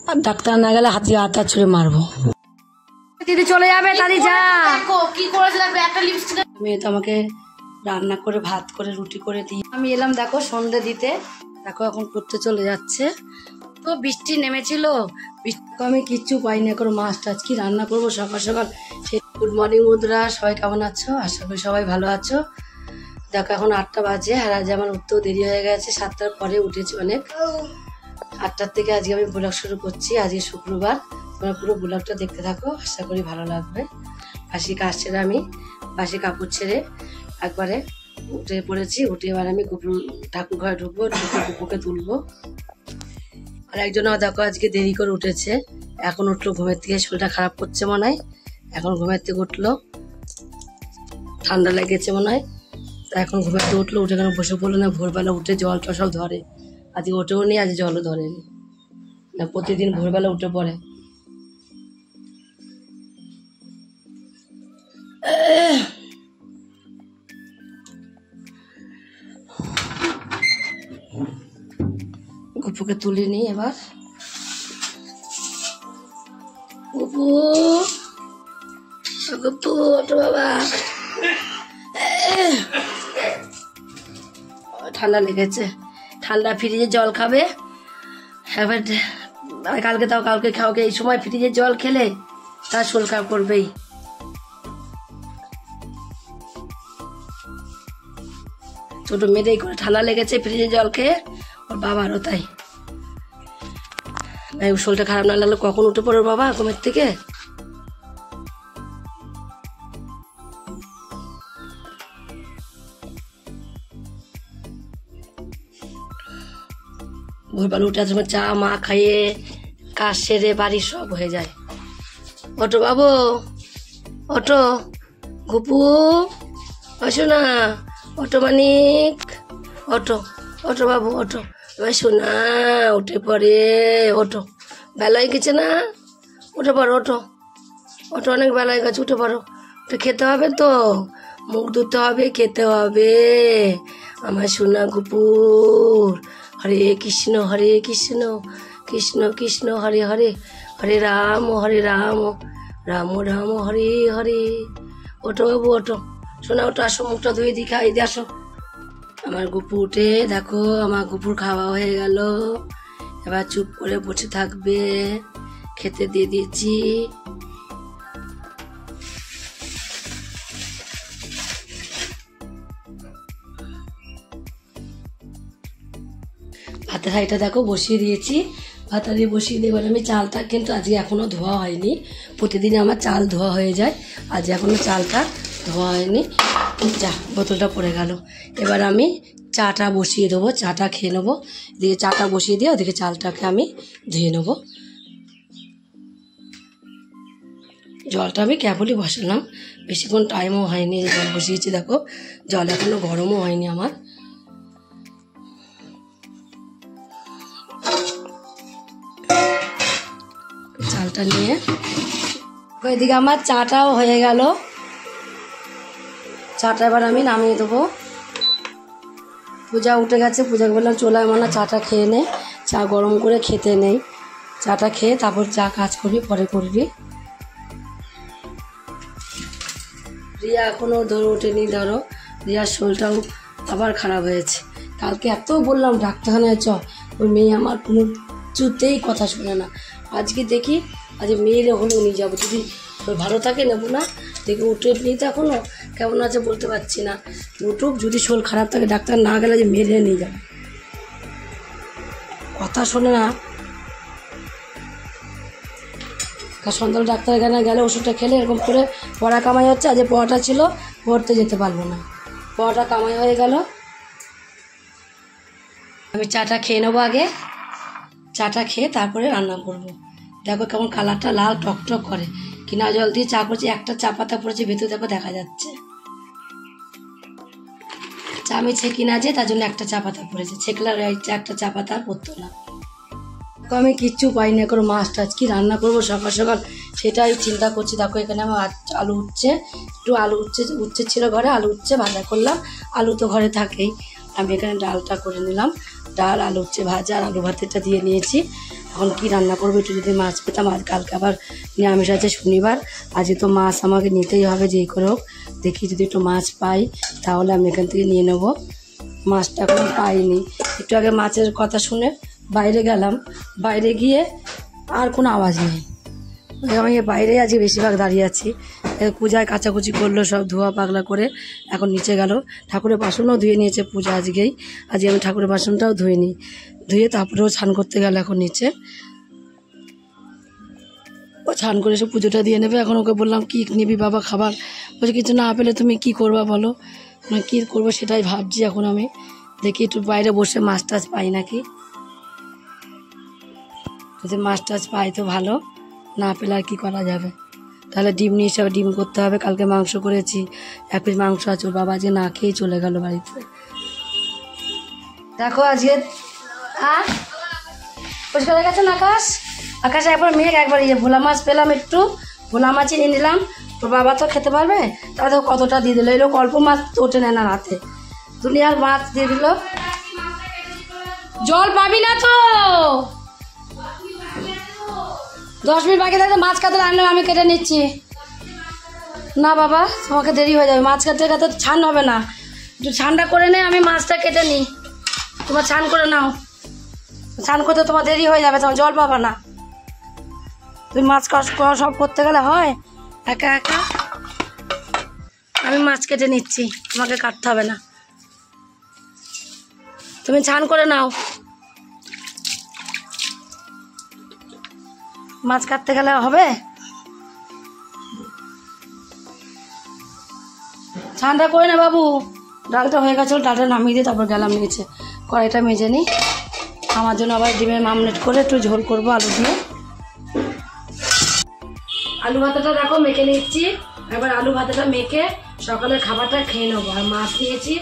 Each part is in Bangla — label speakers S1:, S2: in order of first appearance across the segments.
S1: আর ডাক্তার না গেলে হাতে হাতা ছুঁড়ে মারবো। দিদি চলে যাবে, তাড়ি যা।
S2: কি করেছে একটা লিপস্টিক।
S1: মেয়ে তো আমাকে রান্না করে ভাত করে রুটি করে দিই। আমি এলাম দেখো সন্ধ্যে দিতে, দেখো এখন করতে চলে যাচ্ছে। তো বৃষ্টি নেমেছিল, বৃষ্টি আমি কিচ্ছু পাইনি। এখন মাছ টাছ কি রান্না করবো সকাল সকাল। গুড মর্নিং বন্ধুরা, সবাই কেমন আছো? আশা করি সবাই ভালো আছো। দেখো এখন 8টা বাজে, আর আজ আমার উঠতেও দেরি হয়ে গেছে। 7টার পরে উঠেছি অনেক। 8টার থেকে আজকে আমি ব্লগ শুরু করছি। আজকে শুক্রবার, তোমরা পুরো ব্লগটা দেখতে থাকো, আশা করি ভালো লাগবে। বাসি কাজ ছেড়ে আমি বাসি কাপড় ছেড়ে একবারে উঠে পড়েছি। উঠে এবার আমি ঠাকুর ঘরে ঢুকবো, কুকুরকে তুলবো। আর একজন দেখো আজকে দেরি করে উঠেছে, এখন উঠলো ঘুমের থেকে। শরীরটা খারাপ করছে মনে হয়, এখন ঘুমের থেকে উঠলো, ঠান্ডা লেগেছে মনে হয়। তা এখন ঘুমের থেকে উঠলো, উঠে কেন বসে পড়লো না। ভোরবেলা উঠে জলটা সব ধরে, আজকে ওঠেও নি, আজ জলও ধরেনি না। প্রতিদিন ভোরবেলা উঠে পড়ে। গুপুকে তুলিনি এবার। গুপু গুপু ওঠো বাবা, ঠান্ডা লেগেছে। ঠান্ডা ফ্রিজে জল খাবে এবার। কালকে তাও কালকে খাওকে এই সময় ফ্রিজে জল খেলে তার শরীর খারাপ করবেই। ছোট মেয়েটাই করে ঠান্ডা লেগেছে ফ্রিজে জল খেয়ে, ওর বাবারও তাই। শরীরটা খারাপ না লাগলে কখন উঠে পড়ো বাবা ঘুমের থেকে। ভোরবেলা উঠে আসবে, চা মা খাইয়ে কাজ সেরে বাড়ির সব হয়ে যায়। ওঠো বাবু, ওঠো গুপু, আসো না, ওঠো মানিক, ওঠো ওঠো বাবু, ওঠো শোনা, উঠে পড়ে ওঠো। বেলা হয়ে গেছে না, উঠে পড়ো, ওঠো ওঠো, অনেক বেলা হয়ে গেছে, উঠে পড়ো। উঠে খেতে হবে তো, মুখ ধুতে হবে, খেতে হবে আমার সোনা গুপুর। হরে কৃষ্ণ কৃষ্ণ কৃষ্ণ হরে হরে, হরে রাম রাম রাম হরে হরে। ওঠো বাবু, ওঠো শোনা, ওঠো, আসো মুখটা ধুয়ে দি, খাই দিয়ে আসো। আমার গুপু উঠে দেখো, আমার গুপুর খাওয়া হয়ে গেল। এবার চুপ করে বসে থাকবে, খেতে দিয়ে দিয়েছি। ভাতের হাঁড়িটা দেখো বসিয়ে দিয়েছি, ভাত হাঁড়ি বসিয়ে দিয়ে এবার আমি চালটা, কিন্তু আজকে এখনো ধোয়া হয়নি। প্রতিদিন আমার চাল ধোয়া হয়ে যায়, আজ এখনো চালটা ধোয়া হয়নি। যা বোতলটা পড়ে গেল। এবার আমি চাটা বসিয়ে দেবো, চাটা খেয়ে নেবো। এদিকে চাটা বসিয়ে দিয়ে ওদিকে চালটাকে আমি ধুয়ে নেবো। জলটা আমি কেবলই বসালাম, বেশিক্ষণ টাইমও হয়নি যে জল বসিয়েছি। দেখো জল এখনো গরমও হয়নি আমার। চালটা নিয়ে এদিকে আমার চাটাও হয়ে গেল। চাটা এবার আমি নামিয়ে দেবো। পূজা উঠে গেছে, পূজাকে বললাম চলে আমার না চাটা খেয়ে নে, চা গরম করে খেতে নেই, চাটা খেয়ে তারপর যা কাজ করবি পরে করবি। রিয়া এখনও ওঠেনি, ধরো রিয়ার শরীরটাও আবার খারাপ হয়েছে। কালকে এত বললাম ডাক্তারখানায় চ, ওই মেয়ে আমার কোনো কিছুতেই কথা শোনে না। আজকে দেখি আজ মেয়ের হলেও নিয়ে যাবো, যদি ভালো থাকে নেবো না। দেখি উঠে নিই তো, এখনও কেমন আছে বলতে পারছি না। উঠুক, যদি শরীর খারাপ থাকে ডাক্তার না গেলে যে মেরে নিয়ে যাবে, কথা শোনে না। সন্ধ্যাবেলা ডাক্তার এখানে গেলে ওষুধটা খেলে এরকম করে পড়া কামাই হচ্ছে। আজ পড়াটা ছিল, পড়তে যেতে পারবো না, পড়াটা কামাই হয়ে গেল। আমি চাটা খেয়ে নেবো আগে, চাটা খেয়ে তারপরে রান্না করবো। দেখো কেমন কালারটা লাল টকটক করে, কিনা জল দিয়ে চা করছি। একটা চা পাতা পড়েছে ভেতরে, দেখো দেখা যাচ্ছে। চা আমি ছেঁকি না যে, তার জন্য একটা চা পাতা পড়েছে, ছেঁকলার একটা চা পাতা পড়তো না। আমি কিচ্ছু পাইনি, এখন মাছ টাছ কি রান্না করবো সকাল সকাল সেটাই চিন্তা করছি। দেখো এখানে আমার আলু উঠছে, একটু আলু উচ্ছে ছিল ঘরে, আলু উচ্ছে ভাজা করলাম। আলু তো ঘরে থাকেই। আমি এখানে ডালটা করে নিলাম, ডাল আলু উচ্ছে ভাজা আর আলু ভাতেরটা দিয়ে নিয়েছি। এখন কি রান্না করবো, একটু যদি মাছ পেতাম। আজ কালকে আবার নিরামিষ আছে, শনিবার। আজকে তো মাছ আমাকে নিতেই হবে যেই করে হোক। দেখি যদি একটু মাছ পাই তাহলে আমি এখান থেকে নিয়ে নেবো। মাছটা এখন পাইনি। একটু আগে মাছের কথা শুনে বাইরে গেলাম, বাইরে গিয়ে আর কোনো আওয়াজ নেই। আমি বাইরে আজকে বেশিরভাগ দাঁড়িয়ে আছি। পূজায় কাচাকুচি করলো, সব ধোয়া পাগলা করে এখন নিচে গেল। ঠাকুরের বাসনও ধুয়ে নিয়েছে পূজা আজকেই। আজকে আমি ঠাকুরের বাসনটাও ধুয়ে নিই, ধুয়ে তারপরেও স্নান করতে গেল এখন নিচে। ও স্নান করে এসে পুজোটা দিয়ে নেবে। এখন ওকে বললাম কি নিবি বাবা খাবার, বলছে কিছু না পেলে তুমি কি করবা বলো। কী করবো সেটাই ভাবছি এখন আমি। দেখি একটু বাইরে বসে মাছ টাছ পাই নাকি, যদি মাছ টাছ পাই তো ভালো, না পেলে আর কী করা যাবে। তাহলে ডিম নিয়ে এসে ডিম করতে হবে। কালকে মাংস করেছি, এক পিস মাংস আছে। ওর বাবা যে না খেয়েই চলে গেল বাড়িতে। দেখো আজকে পরিষ্কার হয়ে গেছে না আকাশ। আকাশে একবার মেঘ, একবার ভোলা মাছ পেলাম, একটু ভোলা মাছই নিয়ে নিলাম। ওর বাবা তো খেতে পারবে, তাহলে কতটা দিয়ে দিল। এই লোক অল্প মাছ ওঠে নেয় না রাতে, দুনিয়ার মাছ দিয়ে দিল। জল পাবি না তো, 10 মিনিট বাকি থাকতে মাছ কাটতে আনলাম, আমি কেটে নিচ্ছি। না বাবা তোমাকে দেরি হয়ে যাবে, মাছ কাটতে কাটতে ছান হবে না। একটু ছানটা করে নে, আমি মাছটা কেটে নিই। তোমার ছান করে নাও, ছান করতে তোমার দেরি হয়ে যাবে, তোমার জল পাবা না। তুমি মাছ সব করতে গেলে হয় একা একা। আমি মাছ কেটে নিচ্ছি, তোমাকে কাটতে হবে না। তুমি ছান করে নাও। মাছ কাটতে গেলে হবে, ছানটা করে না বাবু। ডালটা হয়ে গেছিল, ডালটা নামিয়ে দিয়ে তারপর গেলাম নিচে। কড়াইটা মেজে নিই, আমার জন্য আবার ডিমের মামলেট করে একটু ঝোল করবো আলু দিয়ে। আলু ভাতাটা দেখো মেখে নিচ্ছি। এবার আলু ভাতাটা মেখে সকালের খাবারটা খেয়ে নেবো। আর মাছ নিয়েছি,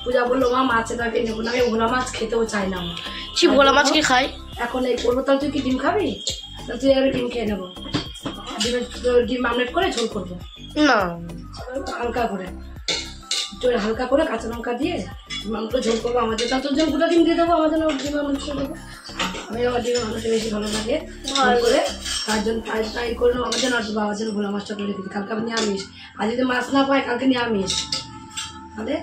S1: পূজা বললো মা মাছের তরকারি নেবো না। আমি ভোলা মাছ খেতেও চাই না। আমার
S2: কি ভোলা মাছ কি খাই
S1: এখন এই করবো। তাহলে তুই কি ডিম খাবি? তাহলে তুই আমি ডিম খেয়ে নেবো। ডিম মামলেট করে ঝোল করবো
S2: না,
S1: হালকা করে, একটু হালকা করে কাঁচা লঙ্কা দিয়ে মামলেট ঝোল করবো। আমার জন্য তোর জন্য 2টা ডিম দিয়ে দেবো, আমার জন্য ডিম মামলেট করে দেবো। আমি আমার ডিমের মামলেটটা বেশি ভালো লাগে করে, তার জন্য ট্রাই করে নেবো। আমার জন্য আর বাবার জন্য ভোলা মাছটা করে রেখেছি। কালকে আমি নিরামিষ, আর যদি মাছ না পাই কালকে নিরামিষ। তাহলে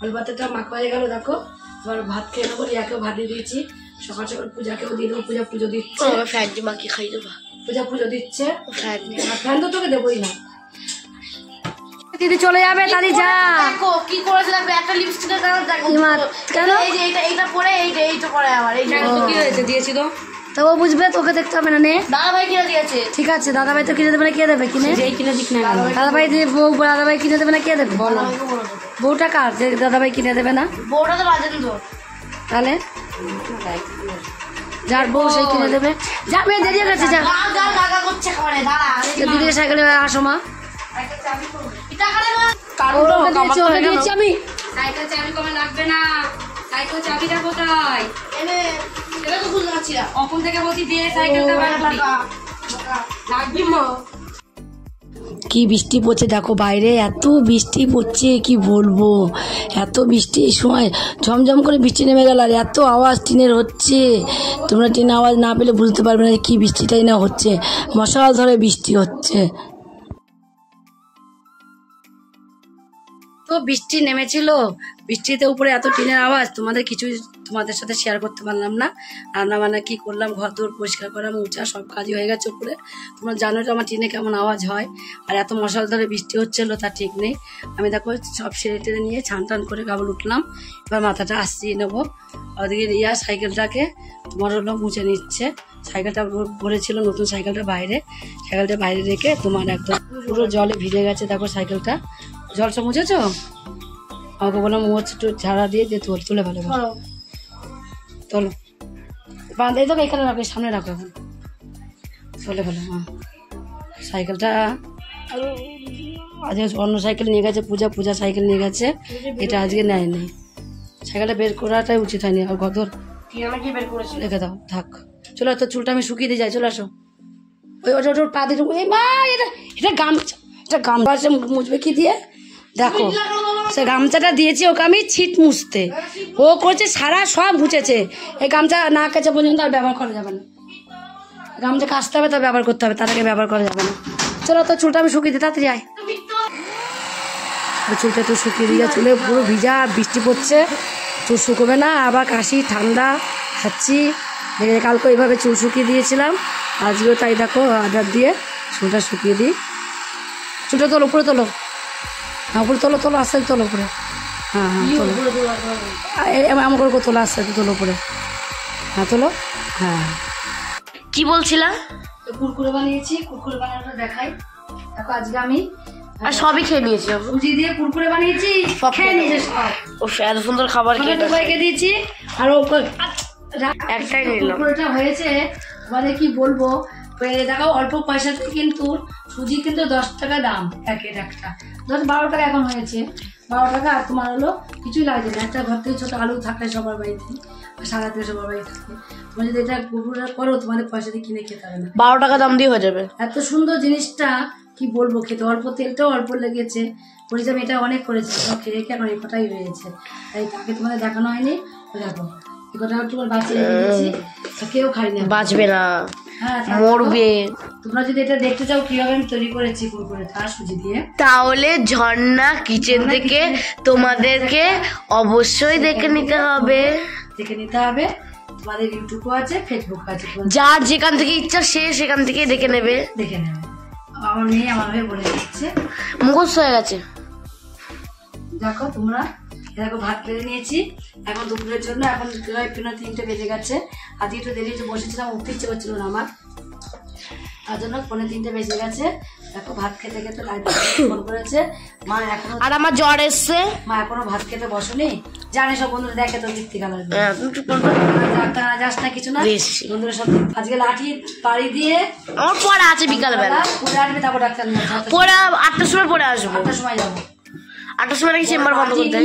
S1: আলু ভাতটা মাখা হয়ে গেল। দেখো এবার ভাত খেয়ে নেবো। রিয়াকেও ভাত দিয়ে দিয়েছি, সকাল সকাল পূজাকেও দিয়ে দেবো। পূজা পুজো দিচ্ছে,
S2: ফ্যান মাকে খাই দেবো।
S1: পূজা পুজো দিচ্ছে,
S2: ফ্যান
S1: ফ্যান তো তোকে দেবোই না। দিদি চলে যাবে, তাহলে যা।
S2: দেখো কি করেছিল, একটা লিপস্টিকের কালার দেখো
S1: কেন
S2: এই যে এইটা পরে এইটা পরে আবার এই
S1: কি হয়েছে দিয়েছি তো ও বুঝবে, তোকে দেখতে হবে না। নে
S2: দাদা ভাই কিনে দিয়েছে।
S1: ঠিক আছে, দাদা ভাই তো কিনে দেবে না, কে দেবে কিনে? কিনে দিক না দাদা ভাই, বউ দাদা ভাই কিনে দেবে না, কে দেবে বলো? বউটা কার যে দাদা ভাই কিনে দেবে না?
S2: বউটা তো বাজেন তো,
S1: তাহলে যার বউ সেই কিনে দেবে। যা মেয়ে দেরি হয়ে গেছে, যা।
S2: দাদা করছে খাবারে, দাঁড়া
S1: দিদিকে সাইকেলে আসো মা। আমি সাইকেল চাবি কমে লাগবে না, সাইকেল চাবিটা কোথায়?
S2: এটা তো বুঝতে পারছি না।
S1: কখন থেকে বলছি দিয়ে সাইকেলটা বার করি। লাগবে মা। কি বৃষ্টি পড়ছে দেখো বাইরে, এত বৃষ্টি পড়ছে কি বলবো। এত বৃষ্টি, এই সময় ঝমঝম করে বৃষ্টি নেমে গেল। আর এত আওয়াজ টিনের হচ্ছে, তোমরা টিনের আওয়াজ না পেলে বুঝতে পারবে না কি বৃষ্টিটাই না হচ্ছে। মশাল ধরে বৃষ্টি হচ্ছে। তো বৃষ্টি নেমেছিল, বৃষ্টিতে উপরে এত টিনের আওয়াজ, তোমাদের সাথে শেয়ার করতে পারলাম না। রান্না বান্না কি করলাম, ঘর দৌড় পরিষ্কার করা মোছা সব কাজই হয়ে গেছে উপরে। তোমরা জানো তো আমার টিনে কেমন আওয়াজ হয়। আর এত মশাল ধরে বৃষ্টি হচ্ছিল তা ঠিক নেই। আমি দেখো সব সেরে টেরে নিয়ে ছান টান করে কেবল উঠলাম। এবার মাথাটা আসছিয়ে নেবো। ওদিকে রিয়া সাইকেলটাকে তোমার হলো মুছে নিচ্ছে। সাইকেলটা পড়েছিল, নতুন সাইকেলটা বাইরে রেখে তোমার একদম পুরো জলে ভিজে গেছে। দেখো সাইকেলটা জল সব মুছেছ? আমাকে বললাম মুছ একটু ঝাড়া দিয়ে তুলে ভালো তোলো। বাঁধে তো এখানে রাখো, সামনে রাখো এখন, চলে ভালো। হ্যাঁ সাইকেলটা আজকে অন্য সাইকেল নিয়ে গেছে, পূজা সাইকেল নিয়ে গেছে, এটা আজকে নেয়নি। সাইকেলটা বের করাটাই উচিত হয়নি। আর গদর রেখে দাও, থাক। চলো তো চুলটা আমি শুকিয়ে দিয়ে যাই, চলে আসো। ওই ওটা পা দিয়ে, এই মা এটা গামছা মুছবে কি দিয়ে দেখো। সে গামছাটা দিয়েছি ওকে আমি ছিট মুছতে, ও করছে সারা সব ঘুচেছে। এই গামছা না কাছে পর্যন্ত আর ব্যবহার করা যাবে না, গামছা কাচতে হবে, তার ব্যবহার করতে হবে, তার আগে ব্যবহার করা যাবে না। চলো তো চুলটা আমি শুকিয়ে দিই, তাড়াতাড়ি আয়। চুলটা তো শুকিয়ে দিয়ে, চুলে পুরো ভিজা, বৃষ্টি পড়ছে, চুল শুকোবে না, আবার কাশি ঠান্ডা খাচ্ছি। কালকে এইভাবে চুল শুকিয়ে দিয়েছিলাম, আজকেও তাই দেখো আদার দিয়ে চুলটা শুকিয়ে দিই। চুলটা তোলো, উপরে তোলো, হ্যাঁ উপরে তোলো, তোলো আস্তে আস্তে তোলো উপরে, হ্যাঁ হ্যাঁ তোলো, এমন করে তোলো আস্তে আস্তে তোলো উপরে, হ্যাঁ তোলো, হ্যাঁ।
S2: কি বলছিলাম?
S1: কুরকুরে বানিয়েছি, কুরকুরে বানানোটা দেখাই। দেখো আজকে আমি
S2: আর সবই খেয়ে নিয়েছি,
S1: সুজি দিয়ে কুরকুরে বানিয়েছি,
S2: সব
S1: খেয়ে নিয়েছে সব।
S2: ও এত সুন্দর খাবার খেয়ে
S1: সবাইকে দিয়েছি। আর ও
S2: একটাই নিলাম।
S1: কুরকুরেটা হয়েছে মানে কি বলবো, দেখো অল্প পয়সাতে কিন্তু সুজি কিন্তু 10 টাকা দাম, প্যাকেট একটা 10-12 টাকা এখন হয়েছে, 12 টাকা। আর তোমার হলো কিছুই লাগছে না, একটা ঘর থেকে ছোট আলু থাকে সবার বাড়িতে, আর সারা থেকে সবার বাড়িতে থাকে। তুমি যদি এটা কুরকুরে করো তোমাদের পয়সা দিয়ে কিনে খেতে হবে না,
S2: 12 টাকা দাম দিয়ে হয়ে যাবে।
S1: এত সুন্দর জিনিসটা কি বলবো, খেতে অল্প তেলটাও অল্প লেগেছে, করেছি আমি এটা অনেক করেছি, খেয়ে রেখে এখন এই কটাই রয়েছে, তাই তাকে তোমাদের দেখানো হয়নি। দেখো এই কটা তোমার বাঁচিয়ে রেখেছি, কেউ খাইনি,
S2: বাঁচবে না,
S1: হ্যাঁ
S2: মরবে।
S1: তোমরা যদি এটা দেখতে চাও কিভাবে আমি তৈরি করেছি কুরকুরেটা সুজি দিয়ে,
S2: তাহলে ঝর্ণা কিচেন থেকে তোমাদেরকে অবশ্যই দেখে নিতে হবে,
S1: দেখে নিতে হবে। তোমাদের ইউটিউবও আছে, ফেসবুকও আছে,
S2: যার যেখান থেকে ইচ্ছা সে সেখান থেকে দেখে নেবে,
S1: দেখে নেবে। আমার মেয়ে আমার হয়ে বলে দিচ্ছে,
S2: মুখস্থ হয়ে গেছে।
S1: দেখো তোমরা, দেখো ভাত বেড়ে নিয়েছি এখন দুপুরের জন্য। এখন প্রায় 3:30 বেজে গেছে, আজকে একটু দেরি হচ্ছে, বসেছিলাম, উঠতে ইচ্ছে করছিল না আমার, তার জন্য 3:45 বেজে গেছে। দেখো ভাত খেতে খেতে লাইট ফোন করেছে, মা এখনো,
S2: আর আমার জ্বর এসছে,
S1: মা এখনো ভাত খেতে বসনি, জানে সব বন্ধুরা দেখে তো দীপ্তিকালের যাস না কিছু না, বন্ধুরা সব আজকে লাঠি পাড়ি দিয়ে
S2: আমার পড়া আছে বিকাল বেলা,
S1: পড়ে আসবে, তারপর ডাক্তার নিয়ে আসবে।
S2: পড়া 8টার সময় পড়ে আসবো,
S1: 8টার সময় যাবো,
S2: 8টার সময় নাকি চেম্বার বন্ধ করতে,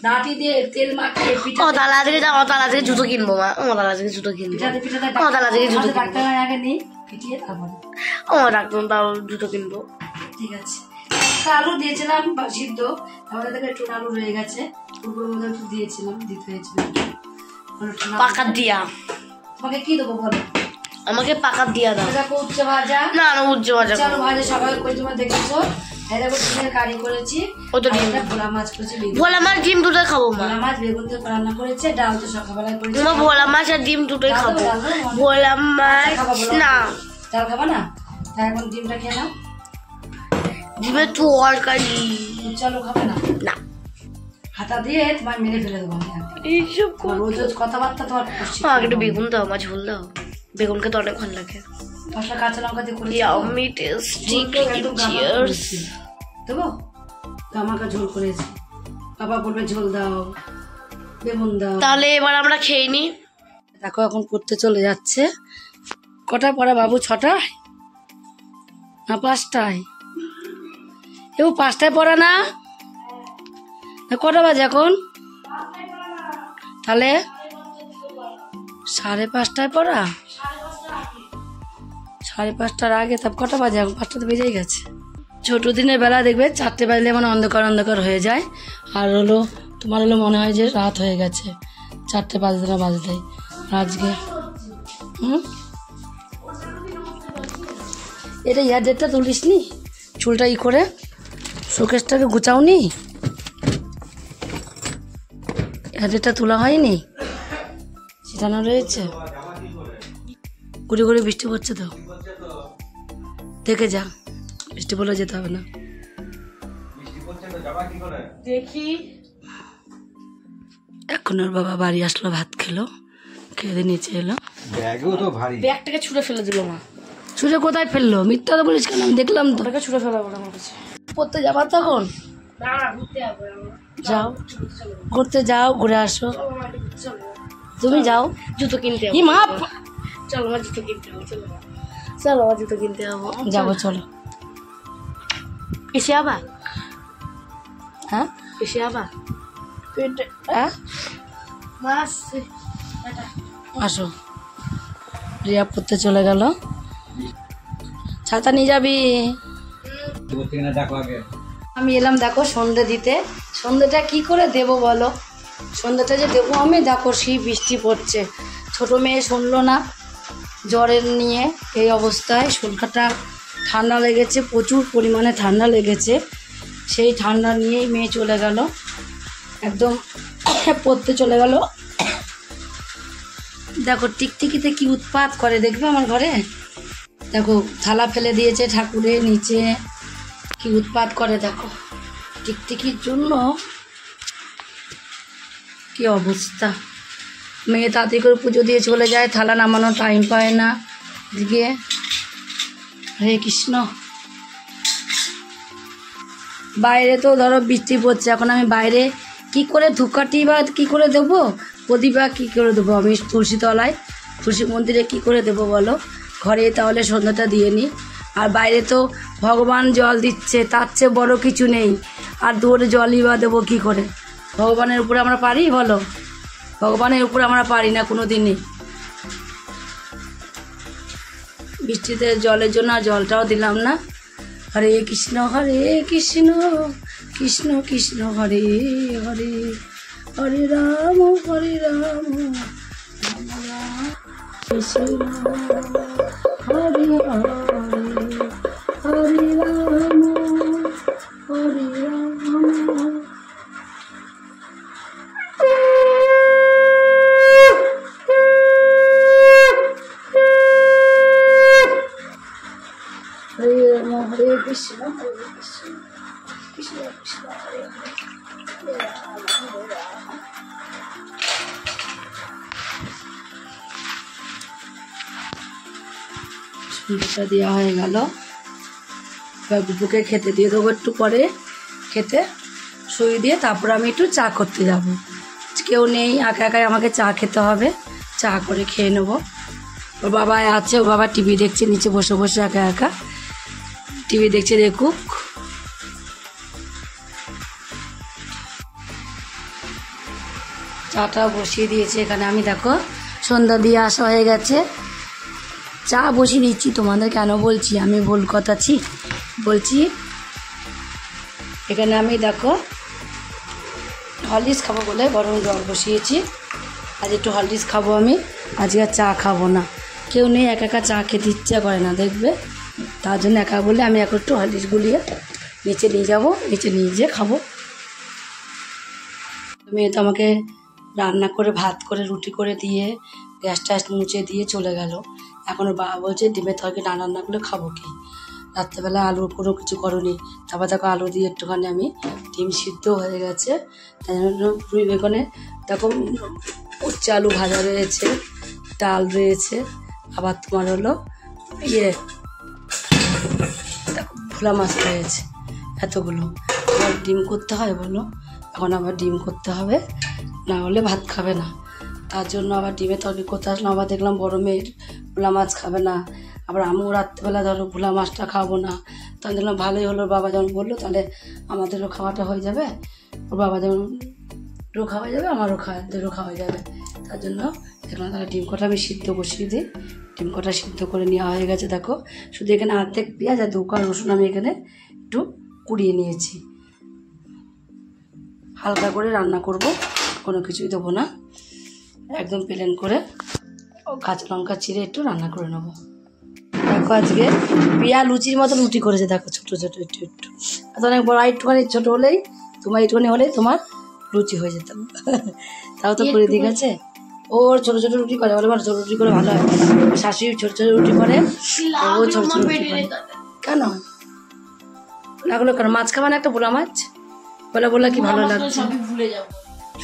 S1: লাঠি দিয়ে তেল মাখিয়ে পিঠা,
S2: ও তালা থেকে যাও, তালা থেকে জুতো কিনবো মা, ও তালা থেকে জুতো কিনবো,
S1: পিঠাতে পিঠাতে
S2: ও তালা থেকে জুতো কিনবো,
S1: ডাক্তার আগে নেই পিটিয়ে তারপরে,
S2: ও ডাক্তার তাও জুতো কিনবো।
S1: ঠিক আছে। আলু দিয়েছিলাম সিদ্ধ, তারপরে দেখো একটু আলু রয়ে গেছে, কুকুরের মধ্যে একটু দিয়েছিলাম, দিতে হয়েছিল
S2: পাকার দিয়া।
S1: তোমাকে কি দেবো বলো?
S2: আমাকে পাকার দিয়া দাও।
S1: দেখো উচ্চ ভাজা,
S2: না না উজ্জ্ব ভাজা,
S1: আলু ভাজা সবাই করে তোমরা দেখেছো। এই দেখো ডিমের কারি করেছি,
S2: ও তো ডিম,
S1: ভোলা মাছ করেছি,
S2: ভোলা মাছ ডিম দুটোই খাবো মা,
S1: ভোলা মাছ বেগুন দিয়ে রান্না করেছে, ডাল তো সকালবেলায় করেছি।
S2: তোমার ভোলা মাছ আর ডিম দুটোই খাবো, ভোলা মাছ না,
S1: ডাল খাবা না, তাই এখন ডিমটা খেয়ে নাও।
S2: ডিমের তো তরকারি,
S1: উচ্চ আলু খাবে না,
S2: না
S1: হাতা দিয়ে তোমার মেরে ফেলে দেবো আমি,
S2: এইসব
S1: রোজ রোজ কথাবার্তা তোমার খুশি।
S2: একটু বেগুন দাও, মাছ ঝোল দাও, বেগুনকে তো অনেক ভালো লাগে।
S1: মশলা কাঁচা লঙ্কা দিয়ে করেছি,
S2: ইয়াম্মি টেস্টি, চিয়ার্স
S1: দেবো তো, আমাকে ঝোল করেছি, বাবা বলবে ঝোল দাও, বেগুন দাও।
S2: তাহলে এবার আমরা খেয়ে নি।
S1: দেখো এখন পড়তে চলে যাচ্ছে, কটায় পড়া বাবু? 6টায় না 5টায়? এও 5টায় পড়া না, কটা বাজে এখন? তাহলে 5:30টায় পড়া, 5:30টার আগে, তা কটা বাজে এখন? 5টা তো বেজেই গেছে। ছোট দিনের বেলা দেখবে 4টে বাজলে মানে অন্ধকার অন্ধকার হয়ে যায়, আর হলো তোমার হলো মনে হয় যে রাত হয়ে গেছে, 4টে বাজতে না বাজতেই। আজকে এটা ইয়ার ডেটটা তুলিস নি, চুলটা ই করে শোকেসটাকে গুছাওনি, ইয়ার ডেটটা তোলা হয়নি, সেটানো রয়েছে। ঘুরে ঘুরে বৃষ্টি পড়ছে তো, দেখে যা, বৃষ্টি পড়লে যেতে হবে না।
S2: দেখি
S1: এখন ওর বাবা বাড়ি আসলো, ভাত খেলো, খেয়ে নিচে এলো,
S2: ব্যাগটাকে ছুঁড়ে ফেলে দিল মা।
S1: ছুঁড়ে কোথায় ফেললো? মিথ্যা তো বলিস কেন, আমি দেখলাম তো।
S2: ওটাকে ছুঁড়ে ফেলা বলে আমার কাছে।
S1: পড়তে যাবার তখন যাও, ঘুরতে যাও, ঘুরে আসো, তুমি যাও
S2: জুতো কিনতে
S1: ই মা,
S2: চলো আমার জুতো কিনতে হবে, চলো চলো আমার জুতো কিনতে যাবো,
S1: যাবো চলো।
S2: এসে আবার,
S1: হ্যাঁ
S2: এসে আবার,
S1: হ্যাঁ
S2: মাস
S1: আসো। রিয়া পড়তে চলে গেল, ছাতা নিয়ে যাবি? আমি এলাম দেখো সন্ধে দিতে, সন্ধ্যাটা কি করে দেবো বলো? সন্ধ্যাটা যে দেবো আমি, দেখো সেই বৃষ্টি পড়ছে। ছোট মেয়ে শুনলো না, জ্বরের নিয়ে এই অবস্থায়। শরীরটা ঠান্ডা লেগেছে, প্রচুর পরিমাণে ঠান্ডা লেগেছে। সেই ঠান্ডা নিয়েই মেয়ে চলে গেল, একদম পড়তে চলে গেল। দেখো টিকটিকিতে কি উৎপাত করে দেখবে আমার ঘরে। দেখো থালা ফেলে দিয়েছে ঠাকুরের নিচে, কি উৎপাত করে দেখো। টিকটিকির জন্য কি অবস্থা। মেয়ে তাড়াতাড়ি করে পুজো দিয়ে চলে যায়, থালা নামানোর টাইম পায় না। এদিকে হরে কৃষ্ণ। বাইরে তো ধরো বৃষ্টি পড়ছে, এখন আমি বাইরে কি করে ধূপকাঠি বা কী করে দেবো, প্রদীপ বা কী করে দেবো? আমি তুলসী তলায়, তুলসী মন্দিরে কি করে দেবো বলো? ঘরে তাহলে সন্ধ্যাটা দিয়ে নিই। আর বাইরে তো ভগবান জল দিচ্ছে, তার চেয়ে বড় কিছু নেই। আর দুয়ারে জলই বা দেবো কী করে? ভগবানের উপরে আমরা পারি বলো? ভগবানের উপরে আমরা পারি না কোনো দিনই। বৃষ্টিতে জলের জন্য আর জলটাও দিলাম না। হরে কৃষ্ণ কৃষ্ণ কৃষ্ণ হরে হরে, হরে রাম রাম রাম কৃষ্ণ, হরে হরে, হরে রাম হরে রাম। হরে রাম হরে কৃষ্ণ কৃষ্ণ কৃষ্ণ হরে হরে, হরে রাম হরে রাম। সন্ধ্যাটা দেওয়া হয়ে গেল। এবার বুবুকে খেতে দিয়ে দেবো, একটু পরে খেতে শুয়ে দিয়ে তারপর আমি একটু চা করতে যাব। কেউ নেই, একা একাই আমাকে চা খেতে হবে। চা করে খেয়ে নেবো। ওর বাবা আছে, ও বাবা টিভি দেখছে নিচে বসে বসে, একা একা টিভি দেখছে, দেখুক। চাটা বসিয়ে দিয়েছে এখানে। আমি দেখো সন্ধ্যা দিয়ে আসা হয়ে গেছে, চা বসিয়ে দিচ্ছি। তোমাদের কেন বলছি, আমি ভুল কথা বলছি। এখানে আমি দেখো হরলিক্স খাবো বলে গরম জল বসিয়েছি। আজ একটু হরলিক্স খাবো আমি, আজকে আর চা খাবো না। কেউ নেই, একা একা চা খেতে ইচ্ছা করে না দেখবে, তার জন্য একা বলে আমি এখন একটু হরলিক্স গুলিয়ে নিচে নিয়ে যাবো, নিচে নিয়ে যেয়ে খাবো। মেয়ে তো আমাকে রান্না করে ভাত করে রুটি করে দিয়ে গ্যাস ট্যাস মুছে দিয়ে চলে গেল। এখন ওর বাবা বলছে ডিমের তরকারি না রান্না করলে খাবো কি? রাত্রেবেলা আলুর কোনো কিছু করনি। তারপর দেখো আলু দিয়ে একটুখানি আমি ডিম সিদ্ধ হয়ে গেছে, তাই জন্য পুরি বেগুনে দেখো উচ্ছে আলু ভাজা রয়েছে, ডাল রয়েছে, আবার তোমার হলো দেখো ভোলা মাছ রয়েছে, এতগুলো। আবার ডিম করতে হয় বলো, এখন আবার ডিম করতে হবে, না হলে ভাত খাবে না। তার জন্য আবার ডিমের তরকারি করতে আসলাম। আবার দেখলাম বড় মেয়ের ভোলা মাছ খাবে না, আবার আমিও রাত্রেবেলা ধরো ভোলা মাছটা খাবো না। তাই জন্য ভালোই হলো, বাবা যেমন বললো তাহলে আমাদেরও খাওয়াটা হয়ে যাবে, ওর বাবা যেমন খাওয়া হয়ে যাবে, আমারও খাওয়া হয়ে যাবে। তার জন্য দেখলাম তাহলে ডিম কটা আমি সিদ্ধ বসিয়ে দিই। ডিম কটা সিদ্ধ করে নেওয়া হয়ে গেছে। দেখো শুধু এখানে অর্ধেক পেঁয়াজ আর 2 কোয়া রসুন আমি এখানে একটু কুড়িয়ে নিয়েছি। হালকা করে রান্না করব, কোনো কিছুই দেবো না, একদম প্লেন করে কাঁচা লঙ্কা চিড়ে একটু রান্না করে নেবো। দেখো আজকে পিয়া লুচির মতো রুটি করেছে, দেখো ছোটো ছোটো একটু একটু। অনেক বড় একটুখানি ছোটো হলেই তোমার, একটুখানি হলেই তোমার লুচি হয়ে যেত। তাও তো করে দিয়ে গেছে। ওর ছোটো ছোটো রুটি করে, বলে ছোটো রুটি করে ভালো হয়। শাশুড়ি ছোটো ছোটো রুটি করে, ও ছোটো ছোটো রুটি করে। কেন লাগলো কেন? মাছ খাবা না একটা ভোলা মাছ? বলে কি ভালো লাগছে?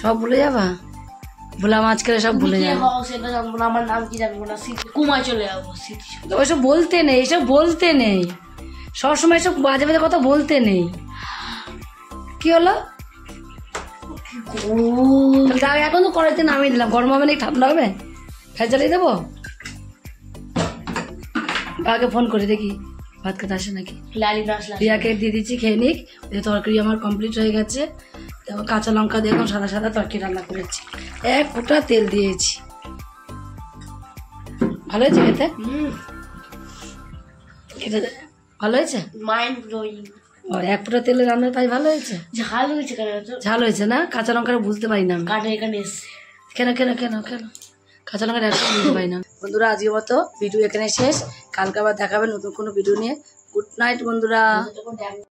S1: সব ভুলে যাবা? ভোলা মাছ খেলে সব ভুলে যাবে।
S2: আমার নাম কি জানবো না, কুমায় চলে যাবো।
S1: ওইসব বলতে নেই, এসব বলতে নেই, সবসময় এসব বাজে বাজে কথা বলতে নেই। কি হলো? এখন তো কড়াইতে নামিয়ে দিলাম, গরম হবে নাকি ঠান্ডা হবে? ফ্যান চালিয়ে দেবো? বাবাকে ফোন করে দেখি ভাত খেতে আসে নাকি। প্রিয়াকে দিয়ে দিচ্ছি, খেয়ে নিক। তরকারি আমার কমপ্লিট হয়ে গেছে। তারপর কাঁচা লঙ্কা দিয়ে এখন সাদা সাদা তরকারি রান্না করেছি, 1 ফোঁটা তেল দিয়েছি। ভালো হয়েছে খেতে? খেতে ভালো হয়েছে?
S2: Mind blowing.
S1: আর এক ফোঁটা তেলে রান্না তাই ভালো হয়েছে।
S2: ঝাল হয়েছে কেন তো?
S1: ঝাল হয়েছে না, কাঁচা লঙ্কাটা বুঝতে পারি না আমি।
S2: কাটা এখানে এসছে।
S1: কেন কেন কেন কেন কাঁচা লঙ্কাটা একদম বুঝতে পারি না। বন্ধুরা আজকের মতো ভিডিও এখানে শেষ, কালকে আবার দেখাবে নতুন কোনো ভিডিও নিয়ে। গুড নাইট বন্ধুরা।